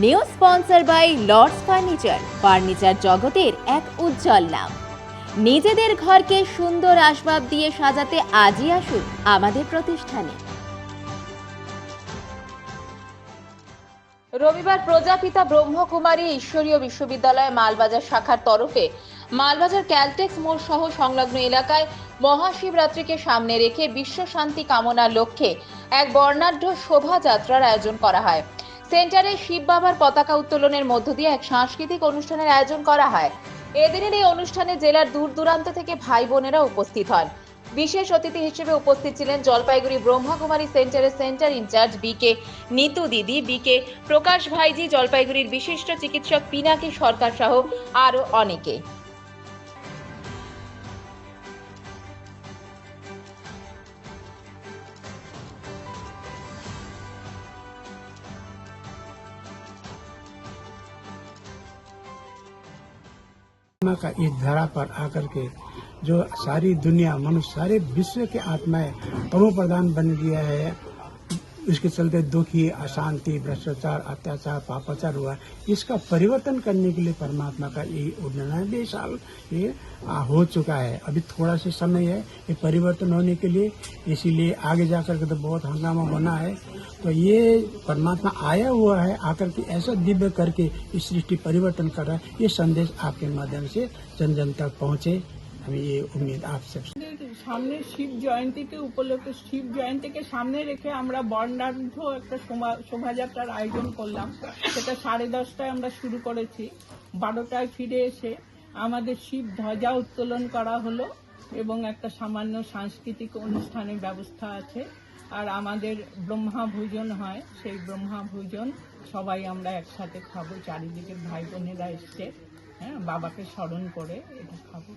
New sponsor by Lords furniture জগতের এক উজ্জ্বল নাম। নিজেদের ঘরকে সুন্দর আসবাব দিয়ে সাজাতে আজই আসুন আমাদের প্রতিষ্ঠানে। রবিবার প্রজাপিতা ব্রহ্মকুমারী ঈশ্বরীয় বিশ্ববিদ্যালয় মালবাজার শাখার তরফে মালবাজার ক্যালটেক্স মোড় সহ সংলগ্ন এলাকায় মহাশিবরাত্রিকে সামনে রেখে বিশ্ব শান্তি কামনার লক্ষ্যে এক বর্ণাঢ্য শোভাযাত্রার আয়োজন করা হয়। সেন্টারে শিব বাবার পতাকা উত্তোলনের মধ্য দিয়ে এক সাংস্কৃতিক অনুষ্ঠানের আয়োজন করা হয়। এদিনের এই অনুষ্ঠানে জেলার দূর দূরান্ত থেকে ভাই বোনেরা উপস্থিত হন। বিশেষ অতিথি হিসেবে উপস্থিত ছিলেন জলপাইগুড়ি ব্রহ্মকুমারী সেন্টারের সেন্টার ইনচার্জ বিকে নিতু দিদি, বিকে প্রকাশ ভাইজি, জলপাইগুড়ির বিশিষ্ট চিকিৎসক পিনাকি সরকার সহ আরো অনেকে। का इस धरा पर आकर के जो सारी दुनिया मनुष्य सारे विश्व के आत्माएं तमो प्रधान बन गया है, इसके चलते दुखी, अशांति, भ्रष्टाचार, अत्याचार, पापाचार हुआ। इसका परिवर्तन करने के लिए परमात्मा का ये 99 साल ये हो चुका है। अभी थोड़ा सा समय है ये परिवर्तन होने के लिए, इसीलिए आगे जाकर के तो बहुत हंगामा बना है। तो ये परमात्मा आया हुआ है, आकर के ऐसा दिव्य करके इस सृष्टि परिवर्तन कर रहा है। ये संदेश आपके माध्यम से जन जन तक पहुँचे, हमें ये उम्मीद आप सबसे। সামনে শিব জয়ন্তীকে উপলক্ষে শিব জয়ন্তীকে সামনে রেখে আমরা বর্ণাঢ্য একটা শোভাযাত্রার আয়োজন করলাম। সেটা 10:30টায় আমরা শুরু করেছি। 12টায় ফিরে এসে আমাদের শিব ধ্বজা উত্তোলন করা হলো এবং একটা সামান্য সাংস্কৃতিক অনুষ্ঠানের ব্যবস্থা আছে। আর আমাদের ব্রহ্মা ভোজন হয়, সেই ব্রহ্মা ভোজন সবাই আমরা একসাথে খাবো। চারিদিকে ভাই বোনেরা এসছে, হ্যাঁ, বাবাকে স্মরণ করে এটা খাবো।